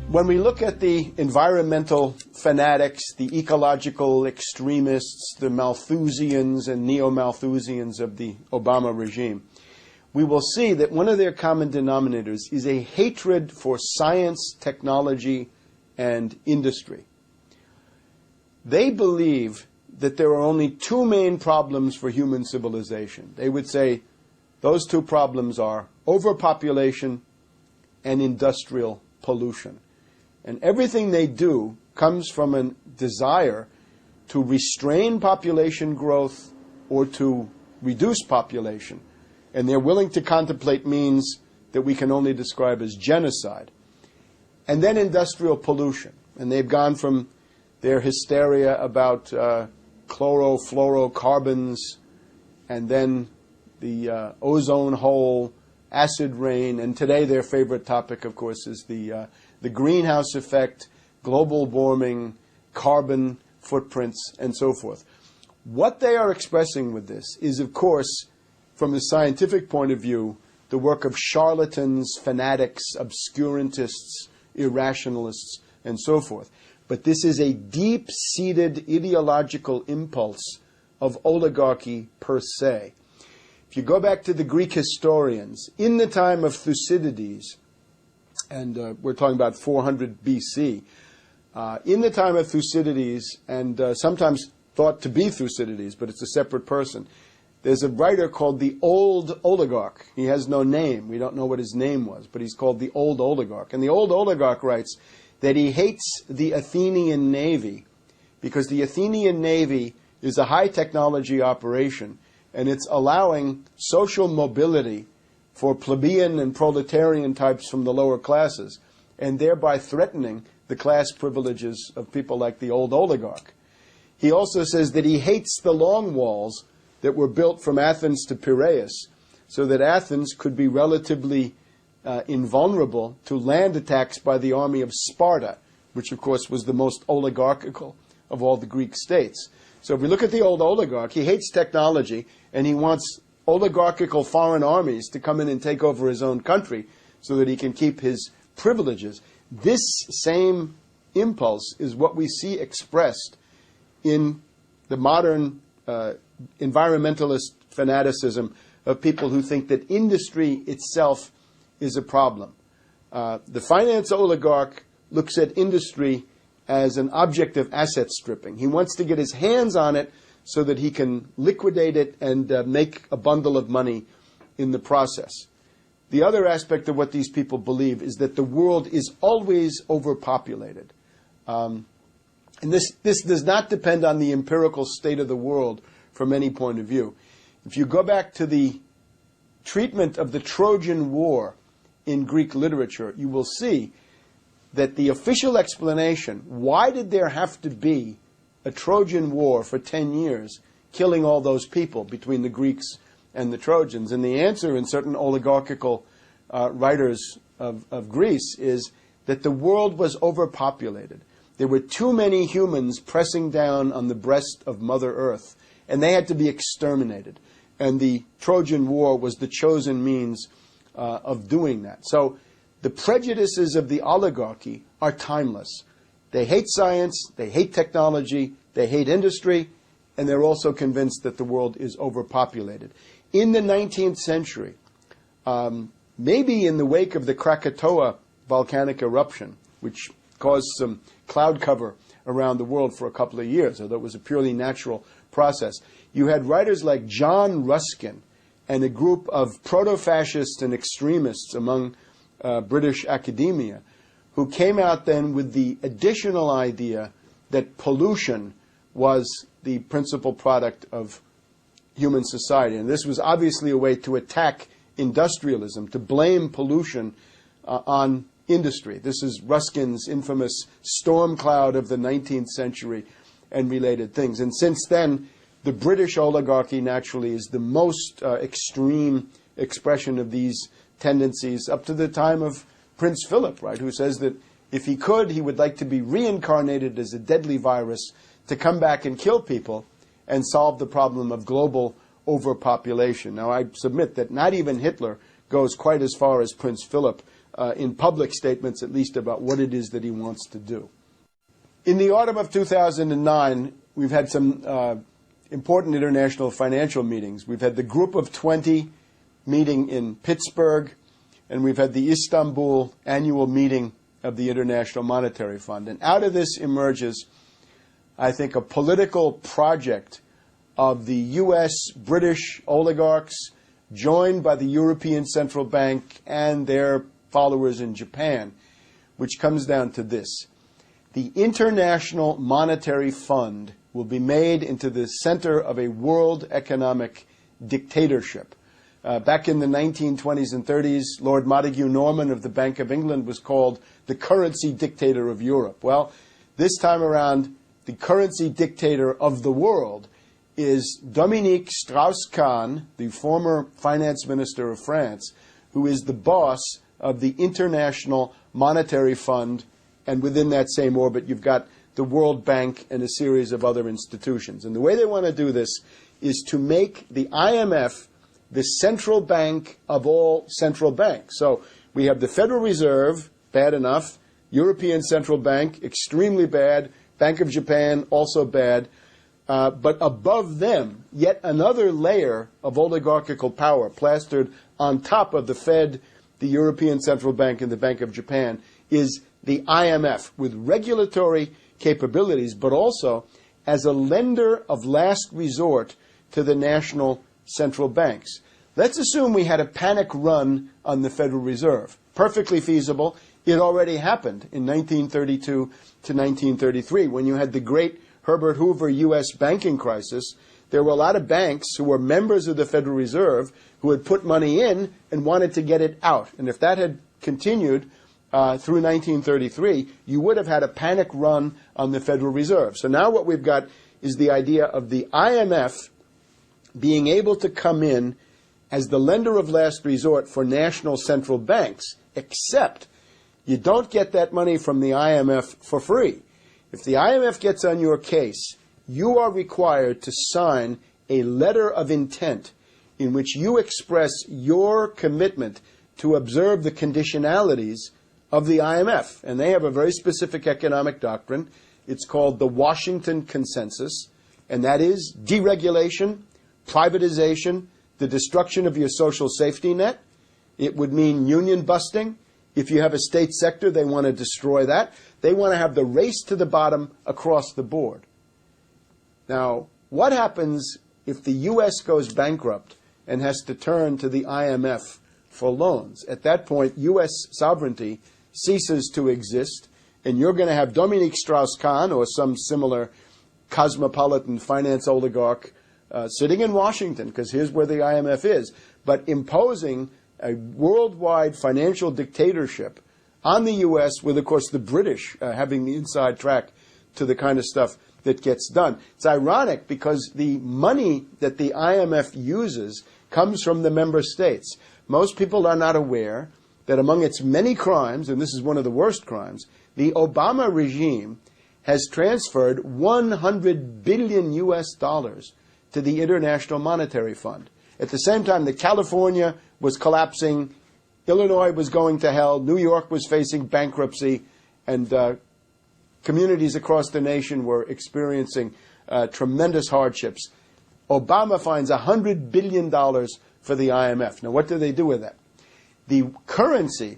When we look at the environmental fanatics, the ecological extremists, the Malthusians and neo-Malthusians of the Obama regime, we will see that one of their common denominators is a hatred for science, technology, and industry. They believe that there are only two main problems for human civilization. They would say those two problems are overpopulation and industrial pollution. And everything they do comes from a desire to restrain population growth or to reduce population. And they're willing to contemplate means that we can only describe as genocide. And then industrial pollution. And they've gone from their hysteria about chlorofluorocarbons and then the ozone hole, acid rain, and today their favorite topic, of course, is the greenhouse effect, global warming, carbon footprints, and so forth. What they are expressing with this is, of course, from the scientific point of view, the work of charlatans, fanatics, obscurantists, irrationalists, and so forth. But this is a deep-seated ideological impulse of oligarchy per se. If you go back to the Greek historians, in the time of Thucydides, and we're talking about 400 BC, in the time of Thucydides, and sometimes thought to be Thucydides, but it's a separate person, there's a writer called the Old Oligarch. He has no name. We don't know what his name was, but he's called the Old Oligarch. And the Old Oligarch writes that he hates the Athenian navy because the Athenian navy is a high-technology operation, and it's allowing social mobility for plebeian and proletarian types from the lower classes, and thereby threatening the class privileges of people like the Old Oligarch. He also says that he hates the long walls that were built from Athens to Piraeus, so that Athens could be relatively invulnerable to land attacks by the army of Sparta, which of course was the most oligarchical of all the Greek states. So if we look at the Old Oligarch, he hates technology, and he wants oligarchical foreign armies to come in and take over his own country so that he can keep his privileges. This same impulse is what we see expressed in the modern environmentalist fanaticism of people who think that industry itself is a problem. The finance oligarch looks at industry as an object of asset stripping. He wants to get his hands on it so that he can liquidate it and make a bundle of money in the process. The other aspect of what these people believe is that the world is always overpopulated. And this does not depend on the empirical state of the world from any point of view. If you go back to the treatment of the Trojan War in Greek literature, you will see that the official explanation, why did there have to be a Trojan War for 10 years, killing all those people between the Greeks and the Trojans? And the answer in certain oligarchical writers of Greece is that the world was overpopulated. There were too many humans pressing down on the breast of Mother Earth, and they had to be exterminated. And the Trojan War was the chosen means of doing that. So the prejudices of the oligarchy are timeless. They hate science, they hate technology, they hate industry, and they're also convinced that the world is overpopulated. In the 19th century, maybe in the wake of the Krakatoa volcanic eruption, which caused some cloud cover around the world for a couple of years, although it was a purely natural process, you had writers like John Ruskin and a group of proto-fascists and extremists among British academia who came out then with the additional idea that pollution was the principal product of human society. And this was obviously a way to attack industrialism, to blame pollution on industry. This is Ruskin's infamous storm cloud of the 19th century and related things. And since then, the British oligarchy naturally is the most extreme expression of these tendencies up to the time of Prince Philip, right, who says that if he could, he would like to be reincarnated as a deadly virus to come back and kill people and solve the problem of global overpopulation. Now, I submit that not even Hitler goes quite as far as Prince Philip in public statements at least, about what it is that he wants to do. In the autumn of 2009, we've had some important international financial meetings. We've had the Group of 20 meeting in Pittsburgh, and we've had the Istanbul annual meeting of the International Monetary Fund. And out of this emerges, I think, a political project of the U.S. British oligarchs, joined by the European Central Bank and their followers in Japan, which comes down to this. The International Monetary Fund will be made into the center of a world economic dictatorship. Back in the 1920s and 30s, Lord Montague Norman of the Bank of England was called the currency dictator of Europe. Well, this time around, the currency dictator of the world is Dominique Strauss-Kahn, the former finance minister of France, who is the boss of the International Monetary Fund, and within that same orbit you've got the World Bank and a series of other institutions. And the way they want to do this is to make the IMF the central bank of all central banks. So we have the Federal Reserve, bad enough, European Central Bank, extremely bad, Bank of Japan, also bad, but above them, yet another layer of oligarchical power plastered on top of the Fed, the European Central Bank, and the Bank of Japan is the IMF, with regulatory capabilities, but also as a lender of last resort to the national central banks. Let's assume we had a panic run on the Federal Reserve. Perfectly feasible. It already happened in 1932 to 1933 when you had the great Herbert Hoover U.S. banking crisis. There were a lot of banks who were members of the Federal Reserve who had put money in and wanted to get it out. And if that had continued through 1933, you would have had a panic run on the Federal Reserve. So now what we've got is the idea of the IMF being able to come in as the lender of last resort for national central banks, except you don't get that money from the IMF for free. If the IMF gets on your case, you are required to sign a letter of intent in which you express your commitment to observe the conditionalities of the IMF. And they have a very specific economic doctrine. It's called the Washington Consensus, and that is deregulation, privatization, the destruction of your social safety net. It would mean union busting. If you have a state sector, they want to destroy that. They want to have the race to the bottom across the board. Now, what happens if the U.S. goes bankrupt and has to turn to the IMF for loans? At that point, U.S. sovereignty ceases to exist, and you're going to have Dominique Strauss-Kahn or some similar cosmopolitan finance oligarch sitting in Washington, because here's where the IMF is, but imposing a worldwide financial dictatorship on the U.S., with, of course, the British having the inside track to the kind of stuff that gets done. It's ironic because the money that the IMF uses comes from the member states. Most people are not aware that among its many crimes, and this is one of the worst crimes, the Obama regime has transferred $100 billion U.S. dollars to the International Monetary Fund. At the same time that California was collapsing, Illinois was going to hell, New York was facing bankruptcy, and communities across the nation were experiencing tremendous hardships. Obama finds $100 billion for the IMF. Now, what do they do with that? The currency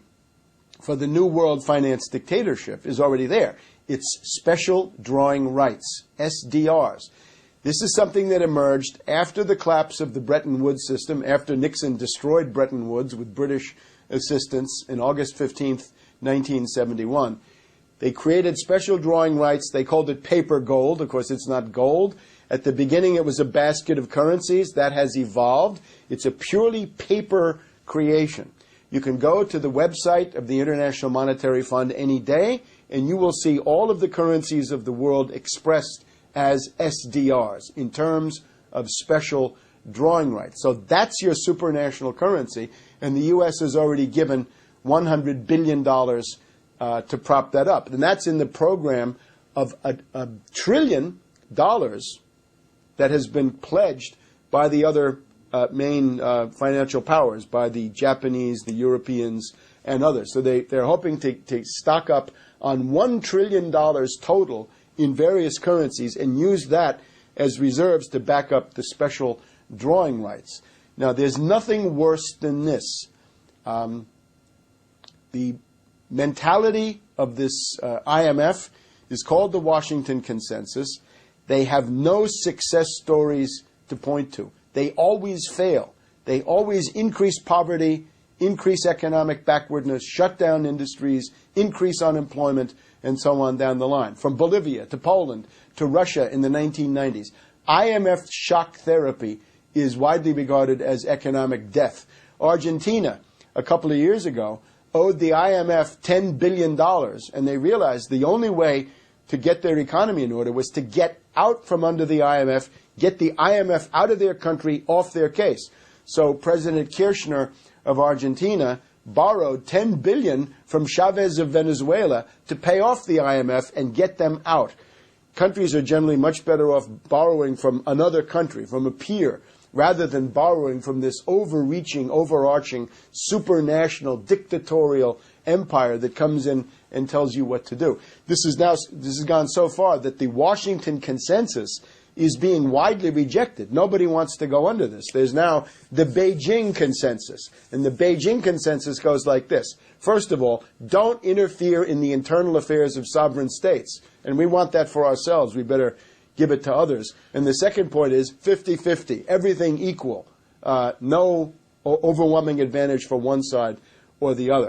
for the New World Finance Dictatorship is already there. It's special drawing rights, SDRs. This is something that emerged after the collapse of the Bretton Woods system, after Nixon destroyed Bretton Woods with British assistance in August 15th, 1971. They created special drawing rights. They called it paper gold. Of course, it's not gold. At the beginning, it was a basket of currencies. That has evolved. It's a purely paper creation. You can go to the website of the International Monetary Fund any day, and you will see all of the currencies of the world expressed as SDRs in terms of special drawing rights. So that's your supranational currency, and the U.S. has already given $100 billion to prop that up. And that's in the program of $1 trillion that has been pledged by the other main financial powers, by the Japanese, the Europeans, and others. So they're hoping to stock up on $1 trillion total in various currencies and use that as reserves to back up the special drawing rights. Now, there's nothing worse than this. The mentality of this IMF is called the Washington Consensus. They have no success stories to point to. They always fail. They always increase poverty, increase economic backwardness, shut down industries, increase unemployment, and so on down the line. From Bolivia to Poland to Russia in the 1990s. IMF shock therapy is widely regarded as economic death. Argentina, a couple of years ago, owed the IMF $10 billion, and they realized the only way to get their economy in order was to get out from under the IMF, get the IMF out of their country, off their case. So President Kirchner of Argentina borrowed $10 billion from Chavez of Venezuela to pay off the IMF and get them out. Countries are generally much better off borrowing from another country, from a peer, rather than borrowing from this overreaching, overarching, supranational, dictatorial empire that comes in and tells you what to do. This has gone so far that the Washington Consensus is being widely rejected. Nobody wants to go under this. There's now the Beijing Consensus. And the Beijing Consensus goes like this. First of all, don't interfere in the internal affairs of sovereign states. And we want that for ourselves. We better give it to others. And the second point is 50-50, everything equal. No overwhelming advantage for one side or the other.